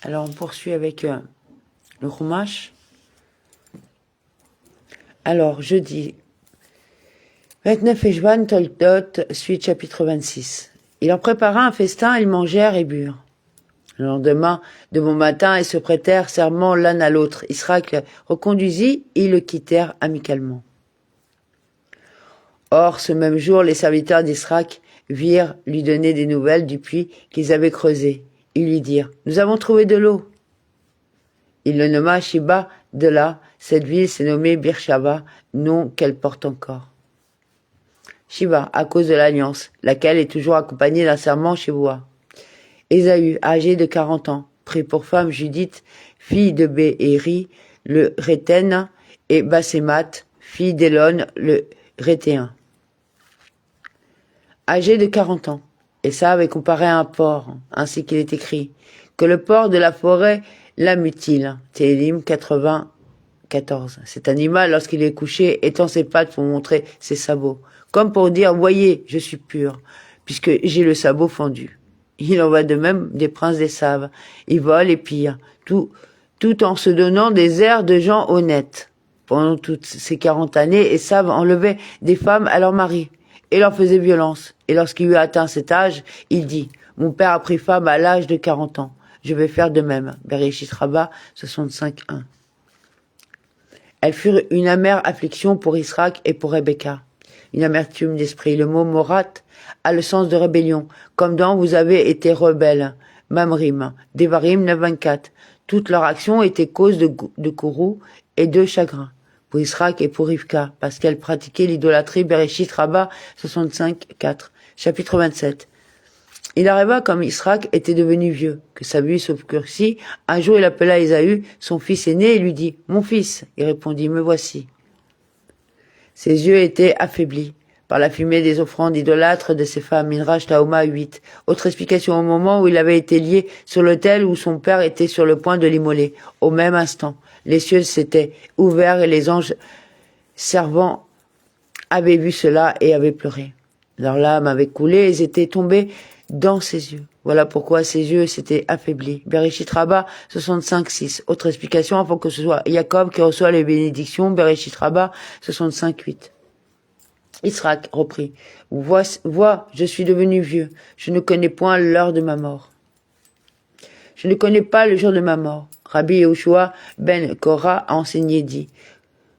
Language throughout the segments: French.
Alors on poursuit avec le Chumash. Alors jeudi 29 Eshvan Toldot, suite chapitre 26. Il en prépara un festin, ils mangèrent et burent. Le lendemain, de bon matin, ils se prêtèrent serment l'un à l'autre. Israël le reconduisit et ils le quittèrent amicalement. Or, ce même jour, les serviteurs d'Israël virent lui donner des nouvelles du puits qu'ils avaient creusé. Ils lui dirent « Nous avons trouvé de l'eau ». Il le nomma Shiba. De là, cette ville s'est nommée Beersheba, nom qu'elle porte encore. Shiba, à cause de l'alliance, laquelle est toujours accompagnée d'un serment Shevoua. Ésaü, âgé de 40 ans, prit pour femme Judith, fille de Béhéri, le Réthène, et Basémat, fille d'Élon, le Réthéen. Âgé de 40 ans, Ésaü est comparé à un porc, ainsi qu'il est écrit, que le porc de la forêt la mutile. Télim 94. Cet animal, lorsqu'il est couché, étend ses pattes pour montrer ses sabots, comme pour dire, voyez, je suis pur, puisque j'ai le sabot fendu. Il en va de même des princes des Saves. Ils volent et pillent, tout en se donnant des airs de gens honnêtes. Pendant toutes ces 40 années, Esav enlevait des femmes à leur mari et leur faisait violence. Et lorsqu'il eut atteint cet âge, il dit, mon père a pris femme à l'âge de 40 ans. Je vais faire de même. Bereshit Rabba 65.1. Elles furent une amère affliction pour Israël et pour Rebecca. Une amertume d'esprit. Le mot morat a le sens de rébellion, comme dans vous avez été rebelles. Mamrim, Devarim 9.24. Toute leur action était cause de courroux et de chagrin. Pour Israël et pour Rivka, parce qu'elle pratiquait l'idolâtrie. Bereshit Rabba 65.4. Chapitre 27. Il arriva, comme Israël était devenu vieux, que sa vue s'obscurcit. Un jour, il appela Ésaü, son fils aîné, et lui dit « Mon fils !» Il répondit « Me voici !» Ses yeux étaient affaiblis par la fumée des offrandes idolâtres de ses femmes. Midrash Tahoma 8. Autre explication, au moment où il avait été lié sur l'autel où son père était sur le point de l'immoler. Au même instant, les cieux s'étaient ouverts et les anges servants avaient vu cela et avaient pleuré. Leurs larmes avaient coulé et ils étaient tombés dans ses yeux. Voilà pourquoi ses yeux s'étaient affaiblis. Bereshit Rabba 65.6. Autre explication, afin que ce soit Jacob qui reçoit les bénédictions. Bereshit Rabba 65.8. Israël reprit. Vois, je suis devenu vieux. Je ne connais point l'heure de ma mort. Je ne connais pas le jour de ma mort. Rabbi Yehoshua ben Korah a enseigné, dit.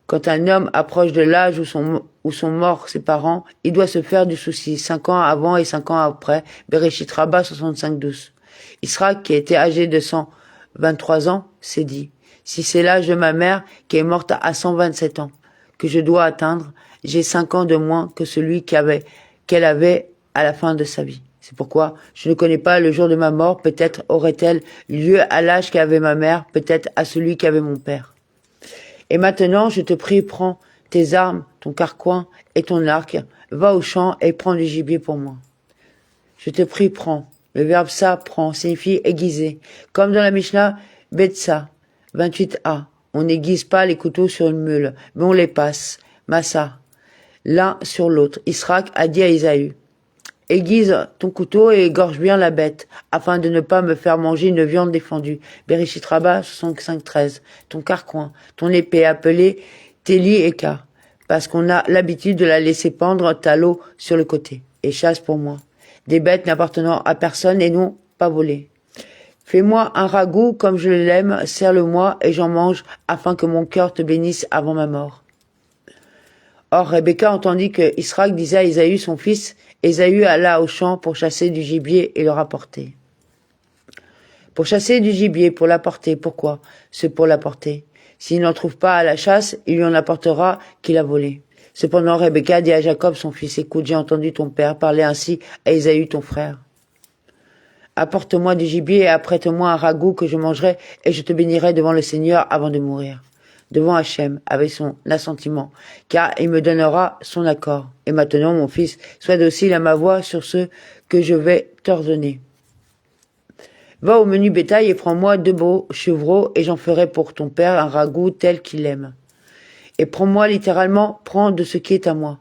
Quand un homme approche de l'âge où sont morts ses parents, il doit se faire du souci, 5 ans avant et 5 ans après, Bereshit Rabba 65.12. Israël, qui était âgé de 123 ans, s'est dit, si c'est l'âge de ma mère, qui est morte à 127 ans, que je dois atteindre, j'ai 5 ans de moins que celui qu'elle avait à la fin de sa vie. C'est pourquoi je ne connais pas le jour de ma mort, peut-être aurait-elle lieu à l'âge qu'avait ma mère, peut-être à celui qu'avait mon père. Et maintenant, je te prie, prends tes armes, ton carquois et ton arc, va au champ et prends du gibier pour moi. Je te prie, prends. Le verbe ça, prend, signifie aiguiser. Comme dans la Mishnah, Betsa, 28a. On n'aiguise pas les couteaux sur une meule, mais on les passe. Massa, l'un sur l'autre. Israël a dit à Ésaü, aiguise ton couteau et égorge bien la bête, afin de ne pas me faire manger une viande défendue. Bereshit Rabba 65.13. Ton carquois, ton épée appelée Téli Eka, parce qu'on a l'habitude de la laisser pendre talot sur le côté. Et chasse pour moi des bêtes n'appartenant à personne et non pas volées. Fais-moi un ragoût comme je l'aime, serre-le-moi et j'en mange, afin que mon cœur te bénisse avant ma mort. Or, Rebecca entendit que Israël disait à Ésaü son fils, Ésaü alla au champ pour chasser du gibier et le rapporter. Pour chasser du gibier, pour l'apporter. Pourquoi? C'est pour l'apporter. S'il n'en trouve pas à la chasse, il lui en apportera qu'il a volé. Cependant, Rebecca dit à Jacob son fils, écoute, j'ai entendu ton père parler ainsi à Ésaü ton frère. Apporte-moi du gibier et apprête-moi un ragoût que je mangerai et je te bénirai devant le Seigneur avant de mourir. Devant Hachem, avec son assentiment, car il me donnera son accord. Et maintenant, mon fils, sois docile à ma voix sur ce que je vais t'ordonner. Va au menu bétail et prends-moi 2 beaux chevreaux, et j'en ferai pour ton père un ragoût tel qu'il aime. Et prends-moi littéralement, prends de ce qui est à moi.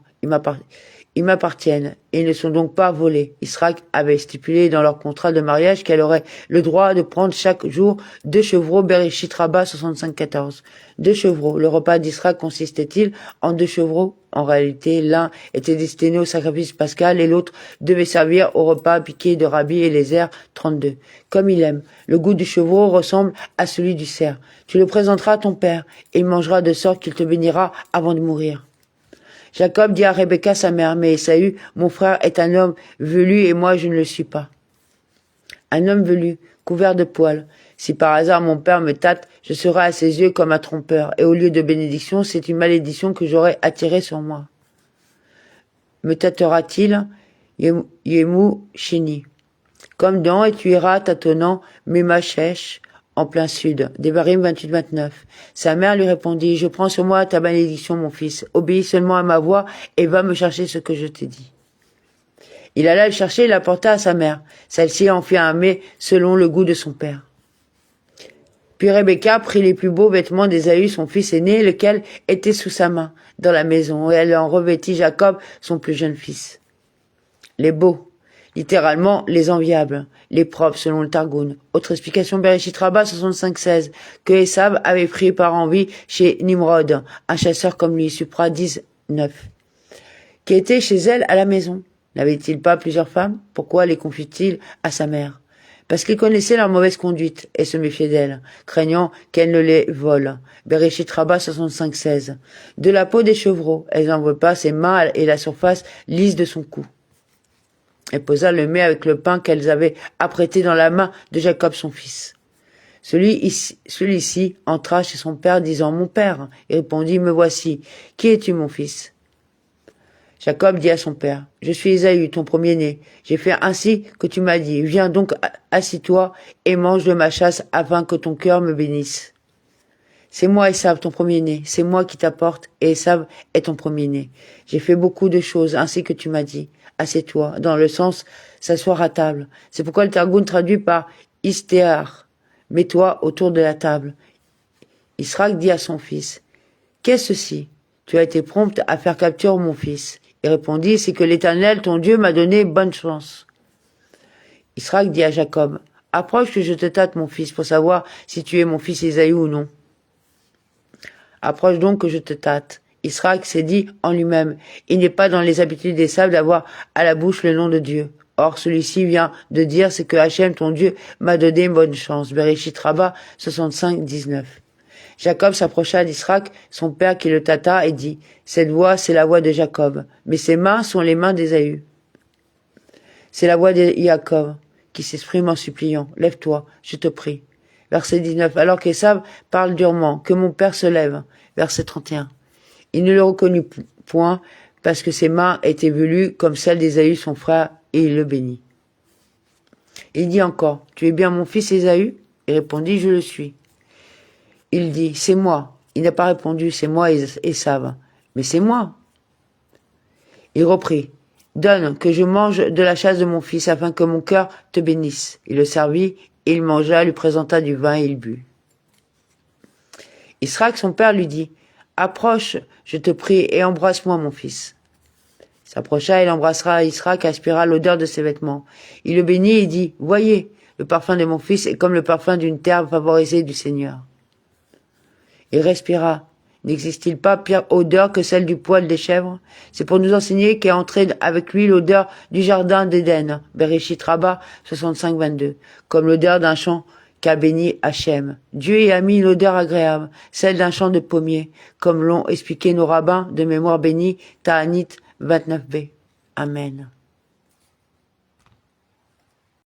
Ils m'appartiennent et ils ne sont donc pas volés. Israël avait stipulé dans leur contrat de mariage qu'elle aurait le droit de prendre chaque jour 2 chevreaux Bereshit Rabba 65-14. 2 chevreaux. Le repas d'Israël consistait-il en 2 chevreaux? En réalité, l'un était destiné au sacrifice pascal et l'autre devait servir au repas piqué de Rabbi Eliezer 32. Comme il aime, le goût du chevreau ressemble à celui du cerf. Tu le présenteras à ton père et il mangera de sorte qu'il te bénira avant de mourir. Jacob dit à Rebecca sa mère, mais Ésaü, mon frère, est un homme velu et moi je ne le suis pas. Un homme velu, couvert de poils. Si par hasard mon père me tâte, je serai à ses yeux comme un trompeur, et au lieu de bénédiction, c'est une malédiction que j'aurai attirée sur moi. Me tâtera-t-il? Yemu Shini. Comme dans, et tu iras tâtonnant, Memachesh, en plein sud. Devarim 28-29. Sa mère lui répondit, je prends sur moi ta malédiction, mon fils. Obéis seulement à ma voix et va me chercher ce que je t'ai dit. Il alla le chercher et l'apporta à sa mère. Celle-ci en fit un mets selon le goût de son père. Puis Rebecca prit les plus beaux vêtements d'Ésaü, son fils aîné, lequel était sous sa main, dans la maison, et elle en revêtit Jacob, son plus jeune fils. Les beaux, littéralement les enviables, les propres selon le Targum. Autre explication Bereshit Rabba 65-16, que Esav avait pris par envie chez Nimrod, un chasseur comme lui, Supra 19, qui était chez elle à la maison. N'avait-il pas plusieurs femmes? Pourquoi les confie-t-il à sa mère? Parce qu'il connaissait leur mauvaise conduite et se méfiait d'elles, craignant qu'elles ne les volent. Bereshit Rabba 65-16. De la peau des chevreaux, elles n'envoient pas ses mains et la surface lisse de son cou. Elle posa le mets avec le pain qu'elles avaient apprêté dans la main de Jacob son fils. Celui-ci entra chez son père disant « Mon père » et répondit « Me voici. Qui es-tu, mon fils ?» Jacob dit à son père, « Je suis Ésaü, ton premier-né. J'ai fait ainsi que tu m'as dit. Viens donc, assis-toi et mange de ma chasse afin que ton cœur me bénisse. C'est moi, Ésav, ton premier-né. C'est moi qui t'apporte et Ésav est ton premier-né. J'ai fait beaucoup de choses ainsi que tu m'as dit. Assieds-toi, dans le sens s'asseoir à table. C'est pourquoi le Targum traduit par Istéar. Mets-toi autour de la table. » Israël dit à son fils, « Qu'est-ce ceci? Tu as été prompte à faire capture, mon fils. » Il répondit, « C'est que l'Éternel, ton Dieu, m'a donné bonne chance. » Israël dit à Jacob, « Approche que je te tâte, mon fils, pour savoir si tu es mon fils Ésaü ou non. » Approche donc que je te tâte. Israël s'est dit en lui-même, il n'est pas dans les habitudes des sables d'avoir à la bouche le nom de Dieu. Or, celui-ci vient de dire, c'est que Hachem, ton Dieu, m'a donné une bonne chance. Bereshit Rabba 65-19. Jacob s'approcha d'Israël, son père qui le tâta, et dit, cette voix, c'est la voix de Jacob, mais ses mains sont les mains d'Ésaü. C'est la voix de Jacob qui s'exprime en suppliant, lève-toi, je te prie. Verset 19, alors qu'Ésav parle durement, que mon père se lève. Verset 31. Il ne le reconnut point, parce que ses mains étaient velues comme celles d'Ésaü son frère, et il le bénit. Il dit encore, tu es bien mon fils Ésaü? Il répondit, je le suis. Il dit, c'est moi. Il n'a pas répondu, c'est moi Ésav, mais c'est moi. Il reprit, donne que je mange de la chasse de mon fils, afin que mon cœur te bénisse. Il le servit, et il mangea, lui présenta du vin, et il but. Israël, son père, lui dit, approche, je te prie, et embrasse-moi, mon fils. Il s'approcha, il embrassera Israël, aspira l'odeur de ses vêtements. Il le bénit et dit, voyez, le parfum de mon fils est comme le parfum d'une terre favorisée du Seigneur. Il respira. N'existe-t-il pas pire odeur que celle du poil des chèvres? C'est pour nous enseigner qu'est entrée avec lui l'odeur du jardin d'Éden, Bereshit Rabba 65-22, comme l'odeur d'un champ qu'a béni Hachem. Dieu y a mis l'odeur agréable, celle d'un champ de pommier, comme l'ont expliqué nos rabbins de mémoire bénie, Ta'anit 29b. Amen.